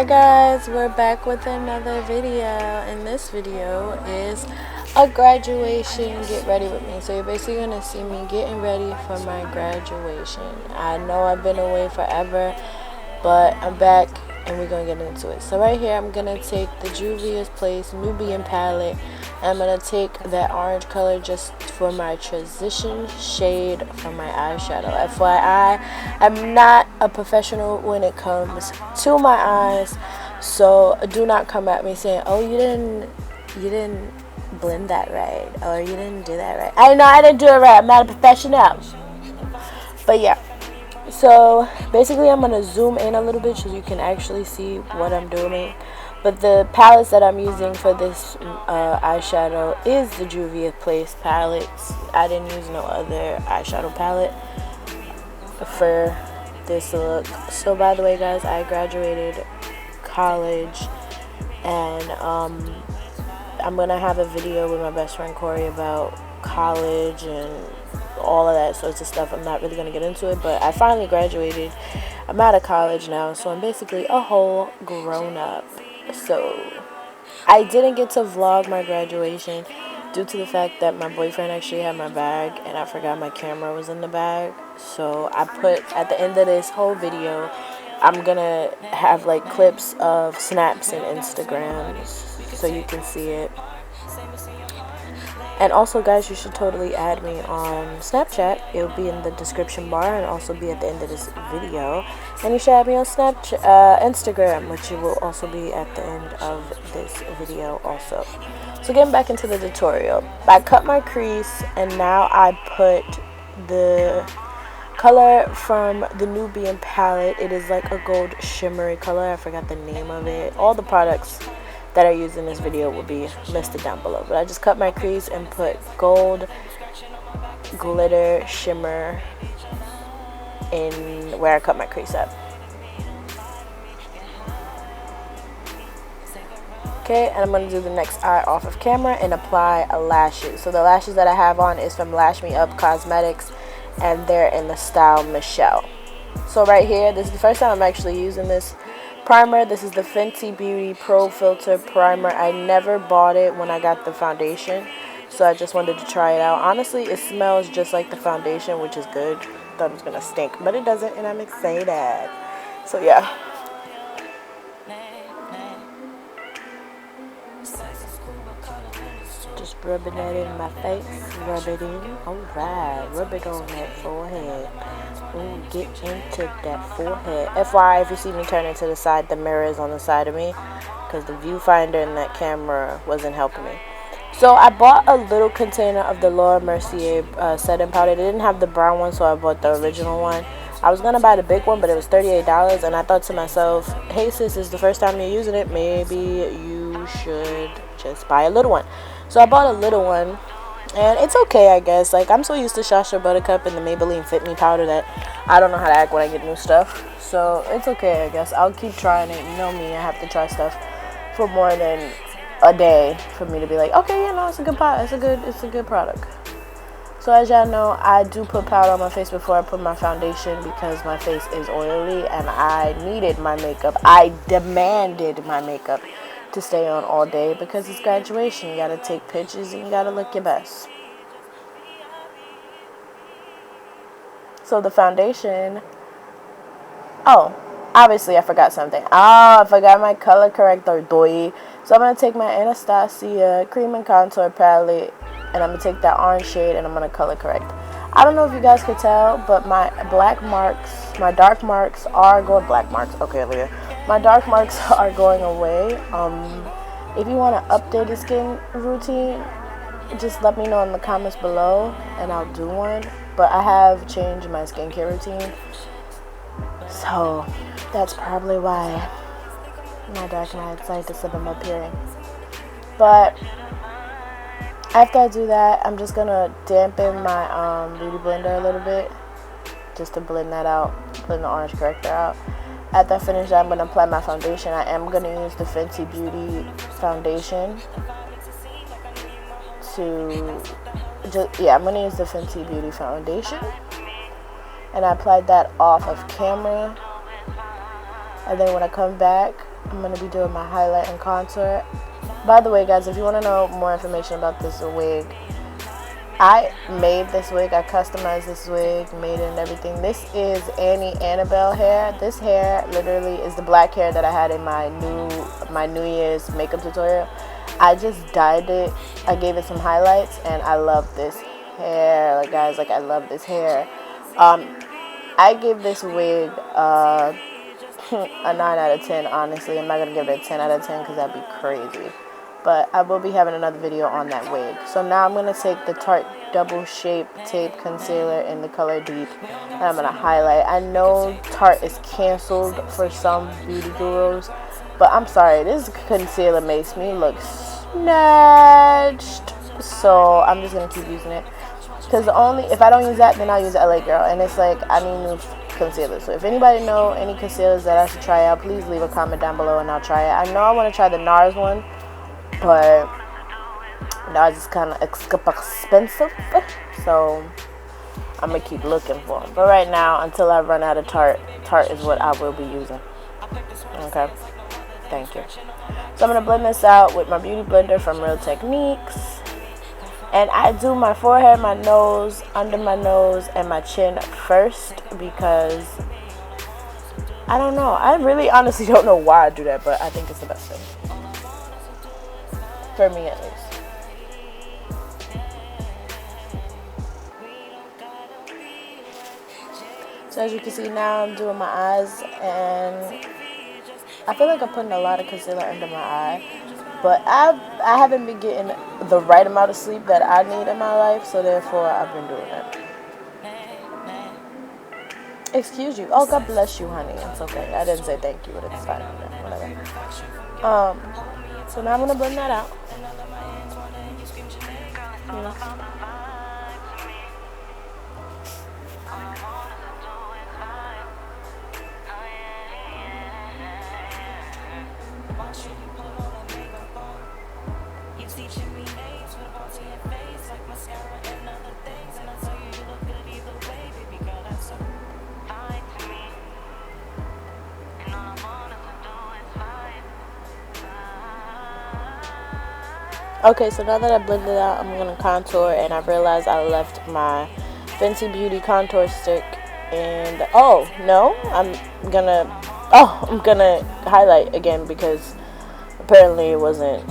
guys, we're back with another video, and this video is a graduation get ready with me. So you're basically gonna see me getting ready for my graduation. I know I've been away forever, but I'm back and we're gonna get into it. So right here I'm gonna take the Juvia's Place Nubian palette, and I'm gonna take that orange color just for my transition shade for my eyeshadow. FYI, I'm not a professional when it comes to my eyes, so do not come at me saying, oh, you didn't blend that right, or you didn't do that right. I know I didn't do it right. I'm not a professional. But yeah, so basically I'm gonna zoom in a little bit so you can actually see what I'm doing. But the palettes that I'm using for this eyeshadow is the Juvia Place palettes. I didn't use no other eyeshadow palette for this look. So by the way, guys, I graduated college, and I'm gonna have a video with my best friend Corey about college and all of that sorts of stuff. I'm not really gonna get into it, but I finally graduated. I'm out of college now, so I'm basically a whole grown up. So I didn't get to vlog my graduation due to the fact that my boyfriend actually had my bag and I forgot my camera was in the bag. So I put at the end of this whole video, I'm gonna have like clips of snaps and Instagrams so you can see it. And also, guys, you should totally add me on Snapchat. It'll be in the description bar and also be at the end of this video. And you should add me on Instagram, which will also be at the end of this video also. So getting back into the tutorial, I cut my crease, and now I put the color from the Nubian palette. It is like a gold shimmery color. I forgot the name of it. All the products that I use in this video will be listed down below, but I just cut my crease and put gold glitter shimmer in where I cut my crease at. Okay, and I'm going to do the next eye off of camera and apply a lashes. So the lashes that I have on is from Lash Me Up Cosmetics, and they're in the style Michelle. So right here, this is the first time I'm actually using this primer. This is the Fenty Beauty Pro Filter Primer. I never bought it when I got the foundation, so I just wanted to try it out. Honestly, it smells just like the foundation, which is good. Thought it was gonna stink, but it doesn't, and I'm excited. So yeah. Just rubbing that in my face. Rub it in. Alright. Rub it on that forehead. Ooh, get into that forehead. FYI, if you see me turning to the side, the mirror is on the side of me because the viewfinder in that camera wasn't helping me. So I bought a little container of the Laura Mercier setting powder. They didn't have the brown one, so I bought the original one. I was gonna buy the big one, but it was $38, and I thought to myself, hey sis, this is the first time you're using it, maybe you should just buy a little one. So I bought a little one, and it's okay, I guess. Like, I'm so used to Shasha Buttercup and the Maybliene Fit Me powder that I don't know how to act when I get new stuff. So it's okay, I guess. I'll keep trying it. You know me, I have to try stuff for more than a day for me to be like, okay, you know, it's a good product. It's a good product. So as y'all know, I do put powder on my face before I put my foundation because my face is oily and I needed my makeup. I demanded my makeup to stay on all day because it's graduation. You gotta take pictures and you gotta look your best. So the foundation, oh, obviously I forgot something. I forgot my color corrector, doy. So I'm gonna take my Anastasia cream and contour palette, and I'm gonna take that orange shade and I'm gonna color correct. I don't know if you guys could tell, but my dark marks are going, okay, Leah. My dark marks are going away. If you want to update the skin routine, just let me know in the comments below and I'll do one. But I have changed my skincare routine, so that's probably why my dark marks decided to slip them appearing. But after I do that, I'm just gonna dampen my beauty blender a little bit just to blend that out, blend the orange corrector out. After I finish that, I'm gonna apply my foundation. I am gonna use the Fenty Beauty foundation I'm gonna use the Fenty Beauty foundation, and I applied that off of camera. And then when I come back, I'm going to be doing my highlight and contour. By the way, guys, if you want to know more information about this wig, I made this wig. I customized this wig, made it and everything. This is Annabelle hair. This hair literally is the black hair that I had in my New Year's makeup tutorial. I just dyed it. I gave it some highlights, and I love this hair. Like, guys, like, I love this hair. I give this wig a 9 out of 10, honestly. I'm not going to give it a 10 out of 10 because that'd be crazy. But I will be having another video on that wig. So now I'm going to take the Tarte Double Shape Tape Concealer in the color Deep, and I'm going to highlight. I know Tarte is canceled for some beauty gurus, but I'm sorry, this concealer makes me look snatched. So I'm just going to keep using it. Because if I don't use that, then I'll use LA Girl. And it's like, I need new concealers. So if anybody know any concealers that I should try out, please leave a comment down below and I'll try it. I know I want to try the NARS one, but NARS is kind of expensive. So I'm going to keep looking for them. But right now, until I run out of Tarte, Tarte is what I will be using. Okay? Thank you. So I'm going to blend this out with my Beauty Blender from Real Techniques. And I do my forehead, my nose, under my nose, and my chin first because I don't know. I really honestly don't know why I do that, but I think it's the best thing. For me, at least. So as you can see now, I'm doing my eyes, and I feel like I'm putting a lot of concealer under my eye. But I haven't been getting the right amount of sleep that I need in my life, so therefore I've been doing it. Excuse you. Oh, God bless you, honey. It's okay. I didn't say thank you, but it's fine. Whatever. So now I'm going to blend that out. Okay, so now that I blended it out, I'm going to contour, and I realized I left my Fenty Beauty contour stick, and I'm gonna highlight again because apparently it wasn't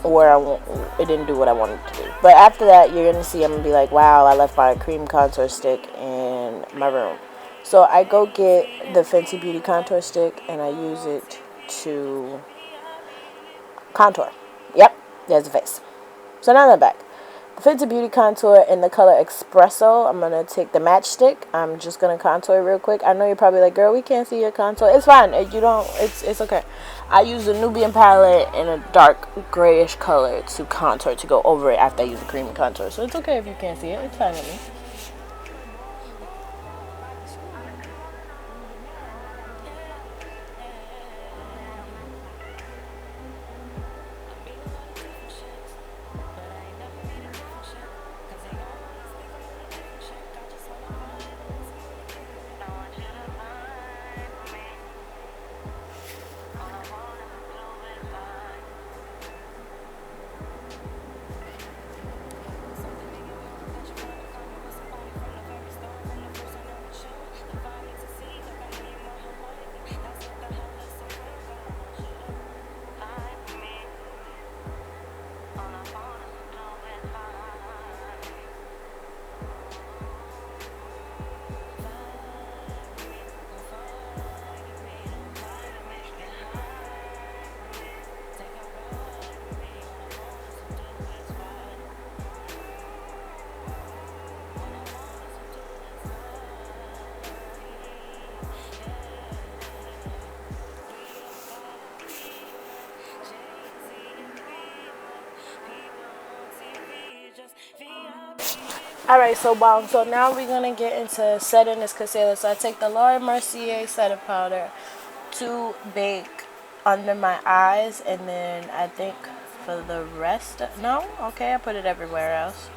where it didn't do what I wanted to do. But after that, you're going to see I'm going to be like, wow, I left my cream contour stick in my room. So I go get the Fenty Beauty contour stick, and I use it to contour. Yep. There's the face. So now I'm back. The Fenty Beauty contour in the color Espresso. I'm going to take the matchstick. I'm just going to contour real quick. I know you're probably like, girl, we can't see your contour. It's fine. It's okay. I use the Nubian palette in a dark grayish color to contour, to go over it after I use the creamy contour. So it's okay if you can't see it. It's fine with me. Alright, so now we're going to get into setting this concealer. So I take the Laura Mercier setting powder to bake under my eyes, and then I think for the rest, I put it everywhere else.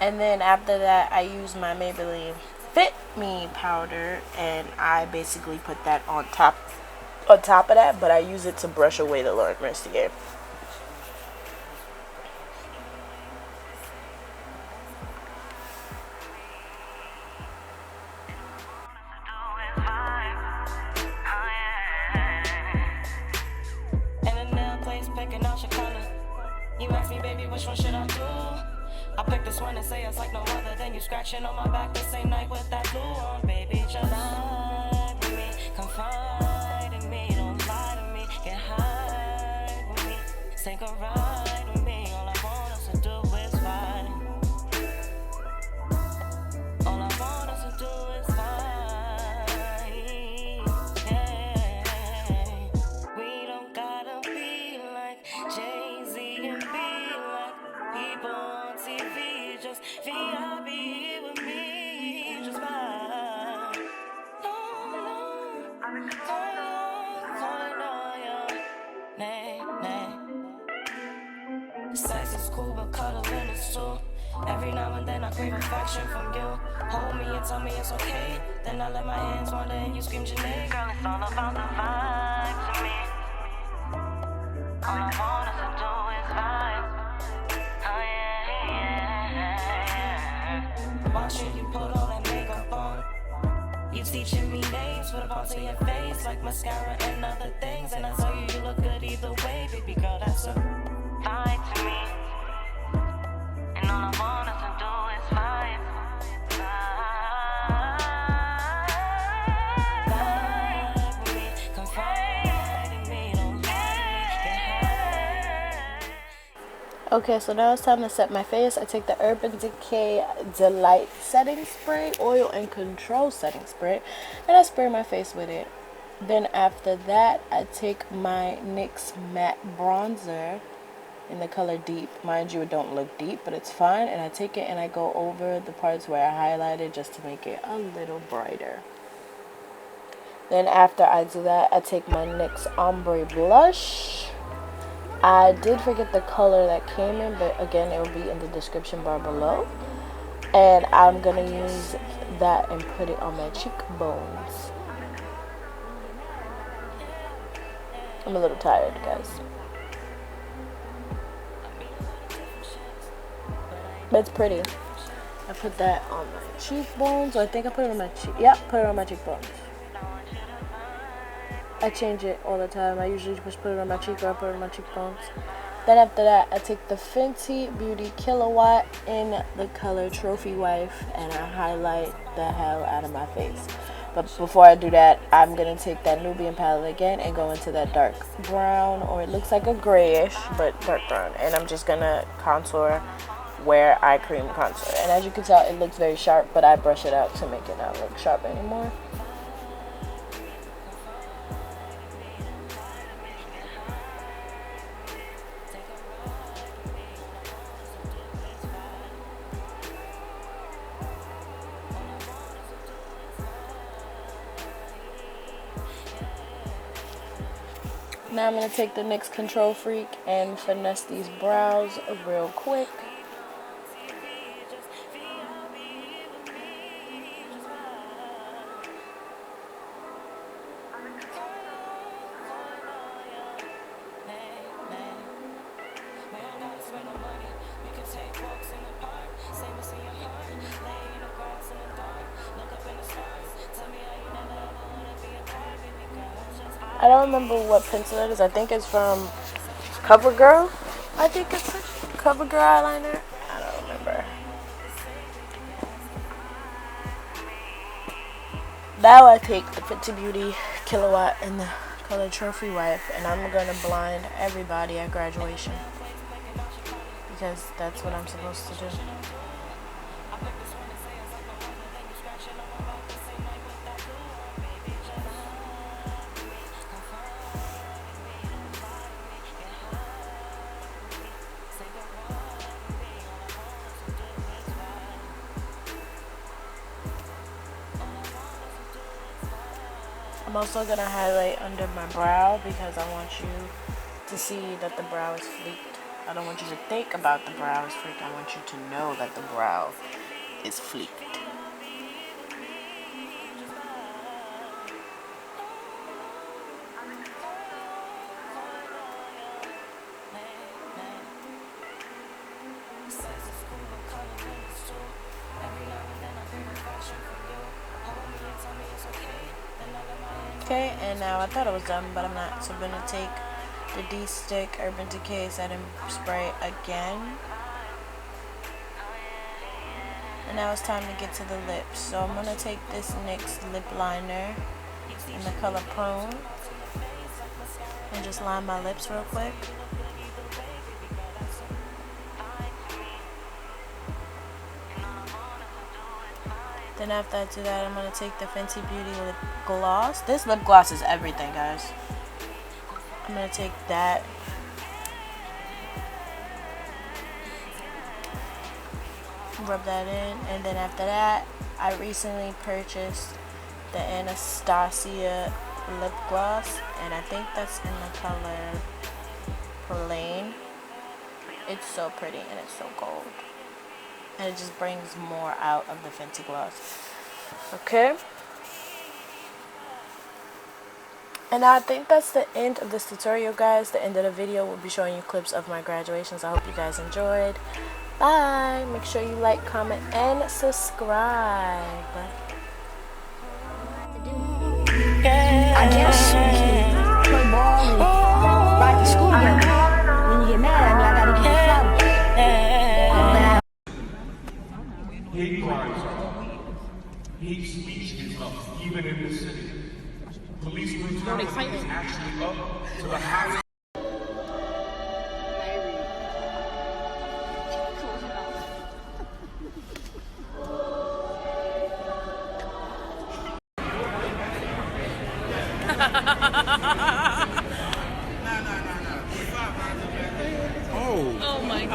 And then after that, I use my Maybliene Fit Me powder, and I basically put that on top on top of that, but I use it to brush away the Laura Mercier. You ask me, baby, which one should I do? I pick this one and say it's like no other. Then you scratching on my back the same night with that glue on, baby. Just lie with me, confide in me, don't lie to me, get high with me, take a ride with me. All I want us to do is fight. All I want us to do is fight. Yeah, we don't gotta be like Jay-Z and be like people on TV. Just VIP here with me, just vibe. Oh no, yeah. Nay. Sex is cool, but cuddling is too. Every now and then I crave affection from you. Hold me and tell me it's okay. Then I let my hands wander and you scream Janae. Girl, it's all about the vibe to me. All I want us to do is vibe. Oh yeah. Watching you put all that makeup on. You teaching me names for the parts of your face, like mascara and other things. And I tell you, you look good either way, baby girl, that's a vibe to me. And all I want us to do is vibe. Vibe with me, confide in me, don't lie to me, get high. Okay, so now it's time to set my face. I take the Urban Decay Delight Setting Spray, Oil and Control Setting Spray, and I spray my face with it. Then after that, I take my NYX Matte Bronzer in the color Deep. Mind you, it don't look deep, but it's fine. And I take it and I go over the parts where I highlighted just to make it a little brighter. Then after I do that, I take my NYX Ombre Blush. I did forget the color that came in, but again, it will be in the description bar below. And I'm going to use that and put it on my cheekbones. I'm a little tired, guys. But it's pretty. I put that on my cheekbones. Or I think I put it on my cheek. Yeah, put it on my cheekbones. I change it all the time. I usually just put it on my cheek or I put it on my cheekbones. Then after that, I take the Fenty Beauty Kilowatt in the color Trophy Wife and I highlight the hell out of my face. But before I do that, I'm going to take that Nubian palette again and go into that dark brown, or it looks like a grayish, but dark brown. And I'm just going to contour where I cream contour. And as you can tell, it looks very sharp, but I brush it out to make it not look sharp anymore. Now I'm going to take the NYX Control Freak and finesse these brows real quick. I don't remember what pencil it is. I think it's from CoverGirl. I think it's a CoverGirl eyeliner. I don't remember. Now I take the Fenty Beauty Kilowatt in the color Trophy Wife, and I'm going to blind everybody at graduation. Because that's what I'm supposed to do. I'm also going to highlight under my brow because I want you to see that the brow is fleeked. I don't want you to think about the brow is fleeked. I want you to know that the brow is fleeked. Okay, and now I thought I was done, but I'm not. So I'm gonna take the D-Stick Urban Decay setting spray again. And now it's time to get to the lips. So I'm gonna take this NYX lip liner in the color Prone and just line my lips real quick. Then after I do that, I'm gonna take the Fenty Beauty lip gloss. This lip gloss is everything, guys. I'm gonna take that. Rub that in, and then after that, I recently purchased the ANASTASTIA lip gloss, and I think that's in the color Plain. It's so pretty and it's so gold, and it just brings more out of the Fenty gloss. Okay, and I think that's the end of this tutorial, guys. The end of the video will be showing you clips of my graduations. I hope you guys enjoyed. Bye. Make sure you like, comment, and subscribe. I guess play ball and ride the school bus. When you get mad at me, I gotta give you flowers. Hate crimes are up. Hate speech is up, even in this city. Police brutality is actually up to the highest.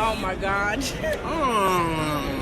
Oh my God. Oh.